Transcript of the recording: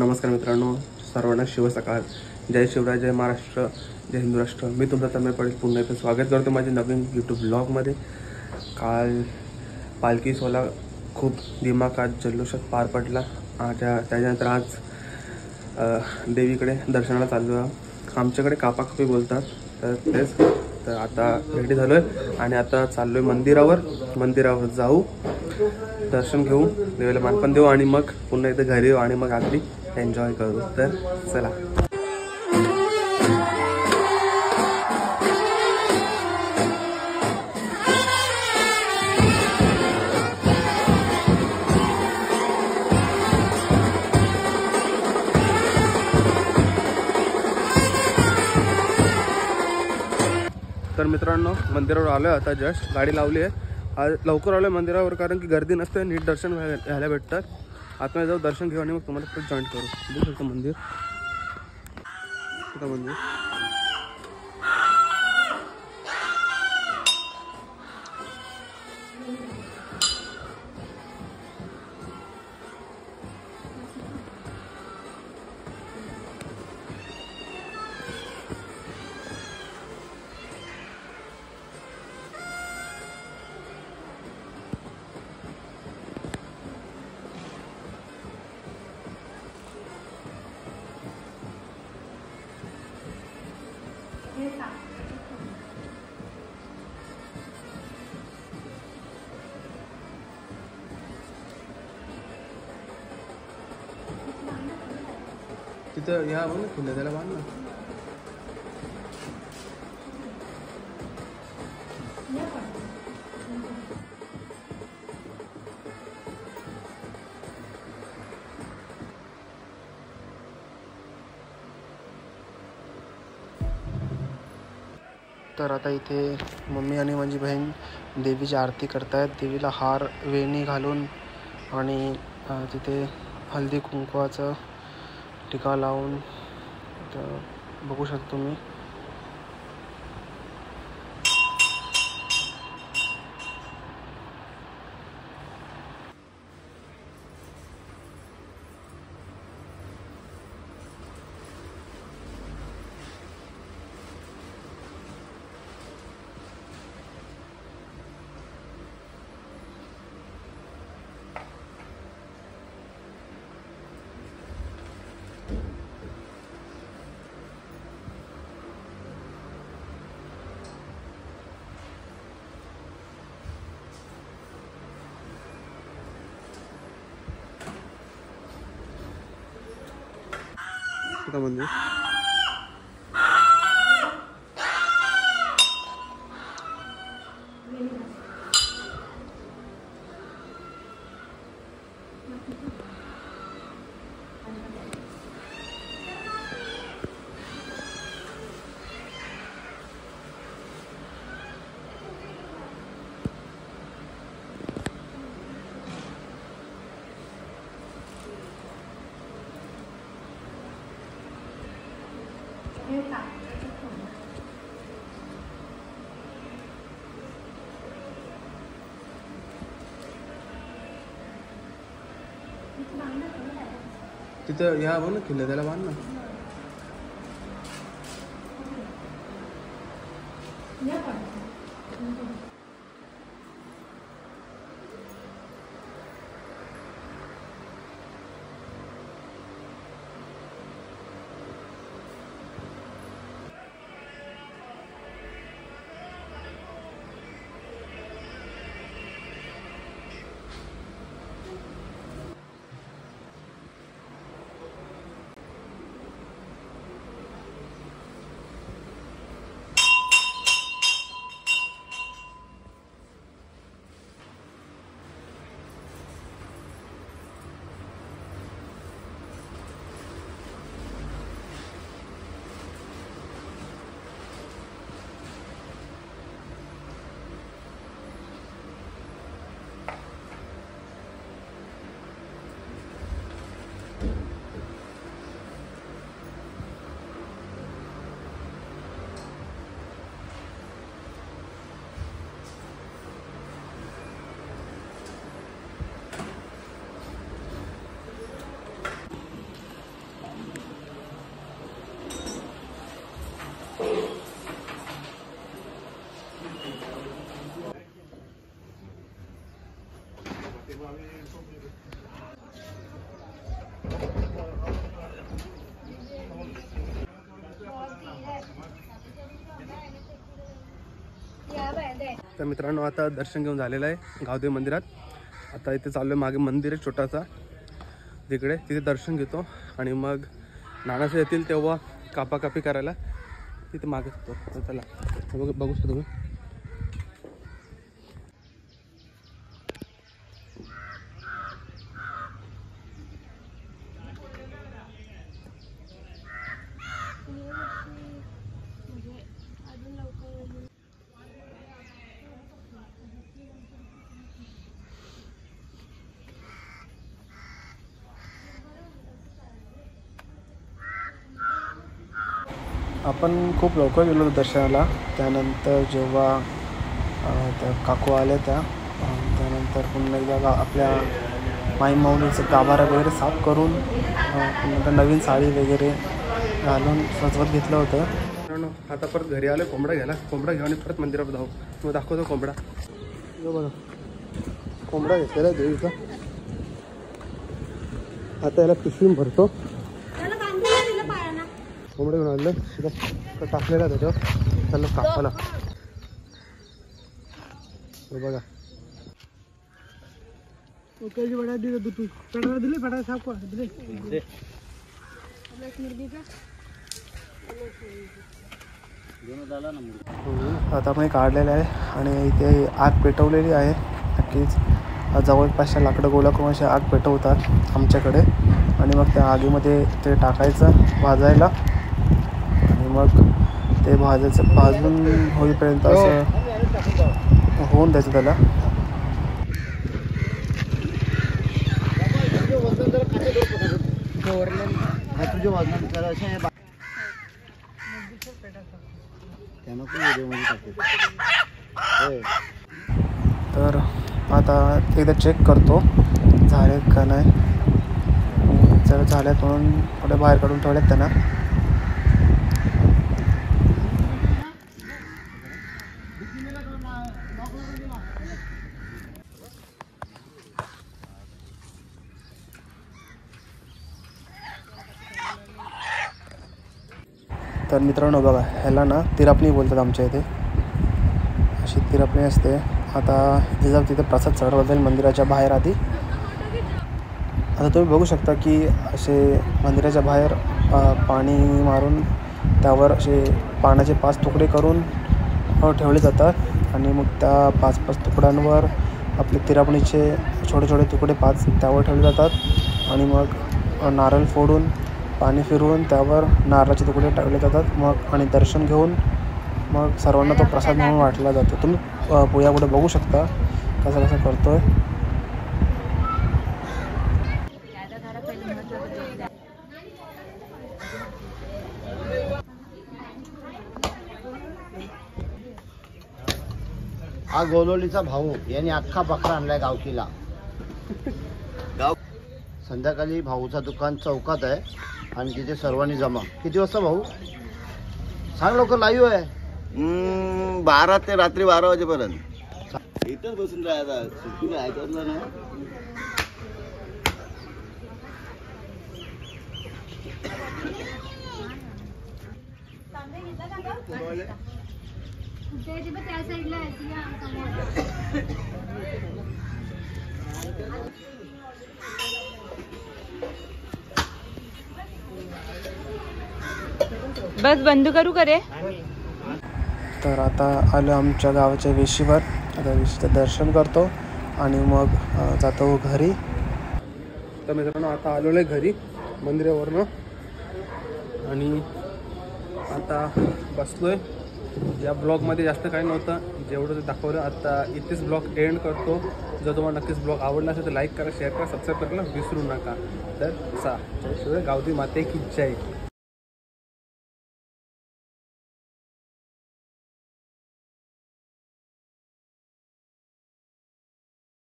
नमस्कार मित्रांनो, सर्वांना शिव सकाळ. जय शिवराय, जय महाराष्ट्र, जय हिंदू राष्ट्र. मी तुमचा तन्मय पटेल पुन्हा एकदा स्वागत करतो माझ्या नवीन यूट्यूब ब्लॉगमध्ये. काल पालखी सोहळा खूप दिमाखात जल्लोषात पार पडला. त्याच्यानंतर आज देवीकडे दर्शनाला चाललो आहे. आमच्याकडे कापाकापी बोलतात, तर तेच. तर आता रेडी झालो आहे आणि आता चाललो आहे मंदिरावर जाऊ, दर्शन घेऊ, देवाला मानपण देऊ आणि मग पुन्हा एकदा घरी येऊ आणि मग रात्री एन्जॉय करू. तर चला. तर मित्रांनो, मंदिरावर आलो आहे आता. जस्ट गाडी लावली आहे. आज लवकर आलो आहे मंदिरावर कारण की गर्दी नसते, नीट दर्शन घ्यायला भेटतात. आतमध्ये जाऊ, दर्शन घेऊ आणि मग तुम्हाला परत जॉईन करू. बघू शकतो मंदिर. तिथं या बघ ना, खुलं त्याला बांध ना. तर आता इथे मम्मी आणि माझी बहीण देवीची आरती करतायत. देवीला हार वेणी घालून आणि तिथे हळदी कुंकवाचं टिका लावून. तर बघू शकतो तुम्ही. मंदिर तिथं या बघ ना, खुलं त्याला बांध ना. तर मित्रांनो आता दर्शन घेऊन झालेलं आहे गावदेवी मंदिरात. आता इथे चाललो आहे, मागे मंदिर आहे छोटासा तिकडे, तिथे दर्शन घेतो आणि मग नानाचं येतील तेव्हा कापाकापी करायला तिथे मागे होतो. तर चला बघू शकता तुम्ही. आपण खूप लवकर गेलो होतो दर्शनाला. त्यानंतर जेव्हा त्या काकू आल्या त्यानंतर पुन्हा एकदा आपल्या माईमाऊलीचं गाभारा वगैरे साफ करून नंतर नवीन साडी वगैरे घालून सजवत घेतलं होतं. आता परत घरी आलं कोंबडा घ्यायला. कोंबडा घेऊन परत मंदिरात जाऊ. मग दाखवतो कोंबडा. बघा कोंबडा घेतलेला आहे देवीचा. आता याला पिशवी भरतो. कोंबडे घेऊन आलं तिथं टाकलेला त्याच्यावर त्याला कापायला. बघा आता आपण काढलेलं आहे आणि इथे आग पेटवलेली आहे. नक्कीच जवळपासच्या लाकडं गोळा करून अशा आग पेटवतात आमच्याकडे आणि मग त्या आगीमध्ये ते टाकायचं भाजायला आणि मग ते भाजून होईपर्यंत असं होऊन द्यायचं त्याला. तर आता एकदा चेक करतो झाले का नाही. जर झाल्यात म्हणून थोडे बाहेर काढून ठेवल्यात त्यांना. तर मित्रांनो बघा ह्याला ना तिरापणी बोलतात आमच्या इथे. अशी तिरापणी असते. आता जिजाऊ प्रसाद चढवला जाईल मंदिराच्या बाहेर आधी. आता तुम्ही बघू शकता की असे मंदिराच्या बाहेर पाणी मारून त्यावर असे पाण्याचे 5 तुकडे करून ठेवले जातात आणि मग त्या 5-5 तुकड्यांवर आपले तिरापणीचे छोटे छोटे तुकडे 5 त्यावर ठेवले जातात आणि मग नारळ फोडून पाणी फिरवून त्यावर नारळाचे तुकडे टाकले जातात. मग आणि दर्शन घेऊन मग सर्वांना तो प्रसाद म्हणून वाटला जातो. तुम्ही पोया पुढे बघू शकता कसं कसं करतोय. हा गोलोलीचा भाऊ यांनी अख्खा बकरा आणलाय गावकीला. संध्याकाळी भाऊचा दुकान चौकात आहे आणि तिथे सर्वांनी जमा. किती वाजता भाऊ सांग लवकर. लाईव्ह आहे 12 ते रात्री 12 वाजेपर्यंत इथंच बसून राहायचा. सुट्टी नाही ऐकलं ना. बस बंद करू करे. तर आता आलो आमच्या गावाच्या वेशीवर. आता वेशीचं दर्शन करतो आणि मग जातो घरी. तर मित्रांनो आता आलेलो आहे घरी मंदिरावरनं आणि आता बसलो आहे. या ब्लॉगमध्ये जास्त काही नव्हतं, जेवढं ते दाखवलं. आता इथेच ब्लॉग एंड करतो. जर तुम्हाला नक्कीच ब्लॉग आवडला असेल तर लाईक करा, शेअर करा, सबस्क्राईब करायला विसरू नका. तर गावदेवी माते की जय.